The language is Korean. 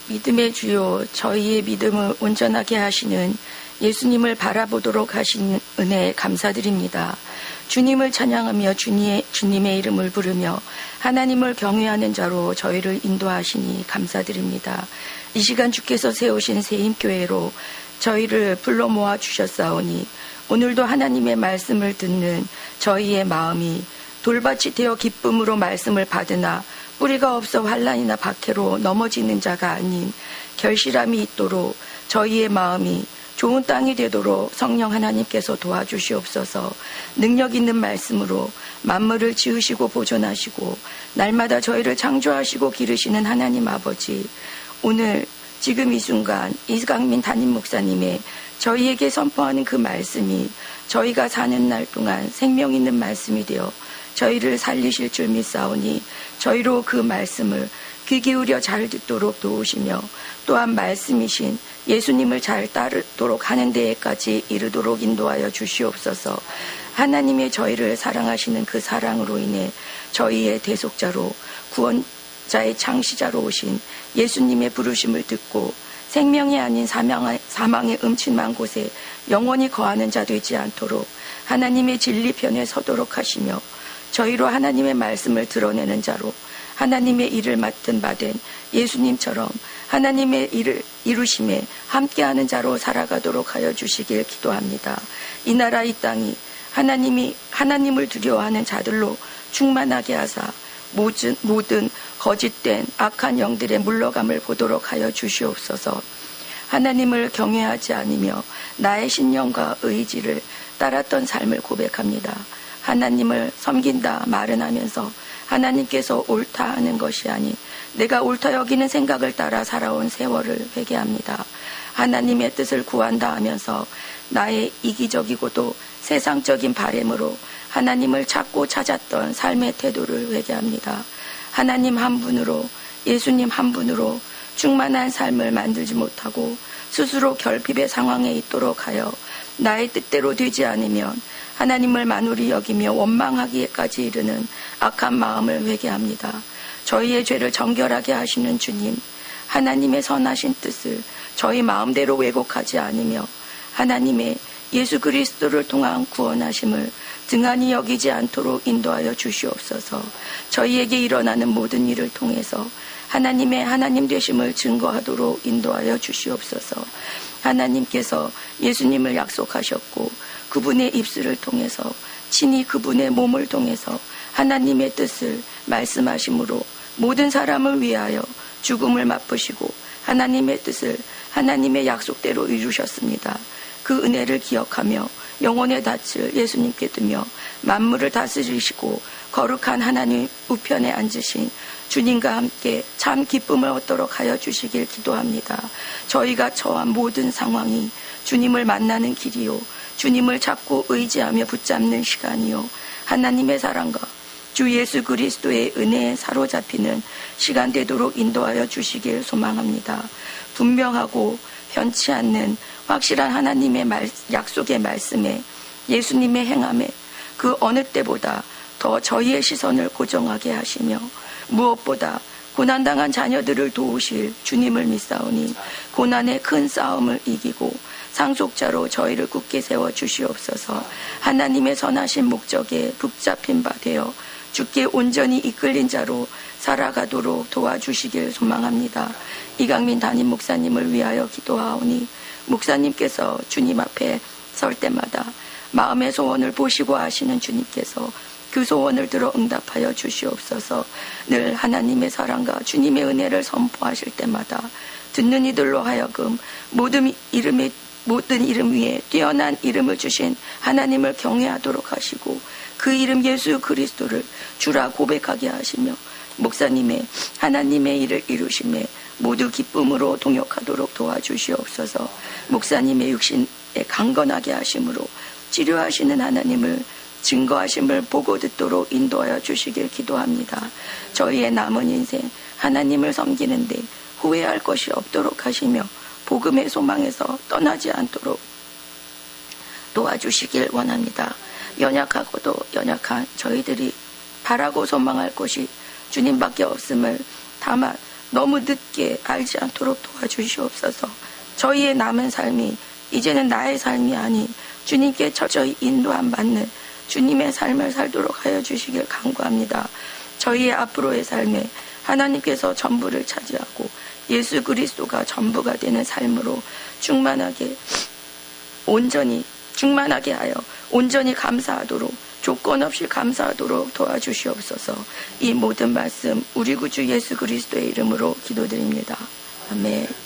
믿음의 주요, 저희의 믿음을 온전하게 하시는 예수님을 바라보도록 하신 은혜에 감사드립니다. 주님을 찬양하며 주님의 이름을 부르며 하나님을 경외하는 자로 저희를 인도하시니 감사드립니다. 이 시간 주께서 세우신 새힘교회로 저희를 불러 모아 주셨사오니 오늘도 하나님의 말씀을 듣는 저희의 마음이 돌밭이 되어 기쁨으로 말씀을 받으나 뿌리가 없어 환난이나 박해로 넘어지는 자가 아닌 결실함이 있도록 저희의 마음이 좋은 땅이 되도록 성령 하나님께서 도와주시옵소서. 능력 있는 말씀으로 만물을 지으시고 보존하시고 날마다 저희를 창조하시고 기르시는 하나님 아버지, 오늘 지금 이 순간 이강민 담임 목사님의 저희에게 선포하는 그 말씀이 저희가 사는 날 동안 생명 있는 말씀이 되어 저희를 살리실 줄 믿사오니 저희로 그 말씀을 귀 기울여 잘 듣도록 도우시며 또한 말씀이신 예수님을 잘 따르도록 하는 데에까지 이르도록 인도하여 주시옵소서. 하나님의 저희를 사랑하시는 그 사랑으로 인해 저희의 대속자로 구원자의 창시자로 오신 예수님의 부르심을 듣고 생명이 아닌 사망의 음침한 곳에 영원히 거하는 자 되지 않도록 하나님의 진리편에 서도록 하시며 저희로 하나님의 말씀을 드러내는 자로 하나님의 일을 맡은 바된 예수님처럼 하나님의 일을 이루심에 함께하는 자로 살아가도록 하여 주시길 기도합니다. 이 나라 이 땅이 하나님을 두려워하는 자들로 충만하게 하사 모든 거짓된 악한 영들의 물러감을 보도록 하여 주시옵소서. 하나님을 경외하지 않으며 나의 신념과 의지를 따랐던 삶을 고백합니다. 하나님을 섬긴다 말은 하면서 하나님께서 옳다 하는 것이 아닌 내가 옳다 여기는 생각을 따라 살아온 세월을 회개합니다. 하나님의 뜻을 구한다 하면서 나의 이기적이고도 세상적인 바램으로 하나님을 찾고 찾았던 삶의 태도를 회개합니다. 하나님 한 분으로, 예수님 한 분으로 충만한 삶을 만들지 못하고 스스로 결핍의 상황에 있도록 하여 나의 뜻대로 되지 않으면 하나님을 만홀히 여기며 원망하기까지 이르는 악한 마음을 회개합니다. 저희의 죄를 정결하게 하시는 주님, 하나님의 선하신 뜻을 저희 마음대로 왜곡하지 않으며 하나님의 예수 그리스도를 통한 구원하심을 등한히 여기지 않도록 인도하여 주시옵소서. 저희에게 일어나는 모든 일을 통해서 하나님의 하나님 되심을 증거하도록 인도하여 주시옵소서. 하나님께서 예수님을 약속하셨고 그분의 입술을 통해서 친히 그분의 몸을 통해서 하나님의 뜻을 말씀하심으로 모든 사람을 위하여 죽음을 맛보시고 하나님의 뜻을 하나님의 약속대로 이루셨습니다. 그 은혜를 기억하며 영혼의 닻을 예수님께 두며 만물을 다스리시고 거룩한 하나님 우편에 앉으신 주님과 함께 참 기쁨을 얻도록 하여 주시길 기도합니다. 저희가 처한 모든 상황이 주님을 만나는 길이요, 주님을 찾고 의지하며 붙잡는 시간이요, 하나님의 사랑과 주 예수 그리스도의 은혜에 사로잡히는 시간 되도록 인도하여 주시길 소망합니다. 분명하고 변치 않는 확실한 하나님의 약속의 말씀에 예수님의 행함에 그 어느 때보다 더 저희의 시선을 고정하게 하시며 무엇보다 고난당한 자녀들을 도우실 주님을 믿사오니 고난의 큰 싸움을 이기고 상속자로 저희를 굳게 세워 주시옵소서. 하나님의 선하신 목적에 붙잡힌 바 되어 주께 온전히 이끌린 자로 살아가도록 도와주시길 소망합니다. 이강민 담임 목사님을 위하여 기도하오니 목사님께서 주님 앞에 설 때마다 마음의 소원을 보시고 아시는 주님께서 그 소원을 들어 응답하여 주시옵소서. 늘 하나님의 사랑과 주님의 은혜를 선포하실 때마다 듣는 이들로 하여금 모든 이름 위에 뛰어난 이름을 주신 하나님을 경외하도록 하시고 그 이름 예수 그리스도를 주라 고백하게 하시며 목사님의 하나님의 일을 이루심에 모두 기쁨으로 동역하도록 도와주시옵소서. 목사님의 육신에 강건하게 하심으로 치료하시는 하나님을 증거하심을 보고 듣도록 인도하여 주시길 기도합니다. 저희의 남은 인생 하나님을 섬기는데 후회할 것이 없도록 하시며 복음의 소망에서 떠나지 않도록 도와주시길 원합니다. 연약하고도 연약한 저희들이 바라고 소망할 곳이 주님밖에 없음을 다만 너무 늦게 알지 않도록 도와주시옵소서. 저희의 남은 삶이 이제는 나의 삶이 아닌 주님께 철저히 인도함 받는 주님의 삶을 살도록 하여 주시길 간구합니다. 저희의 앞으로의 삶에 하나님께서 전부를 차지하고 예수 그리스도가 전부가 되는 삶으로 충만하게 하여 온전히 감사하도록, 조건 없이 감사하도록 도와주시옵소서. 이 모든 말씀 우리 구주 예수 그리스도의 이름으로 기도드립니다. 아멘.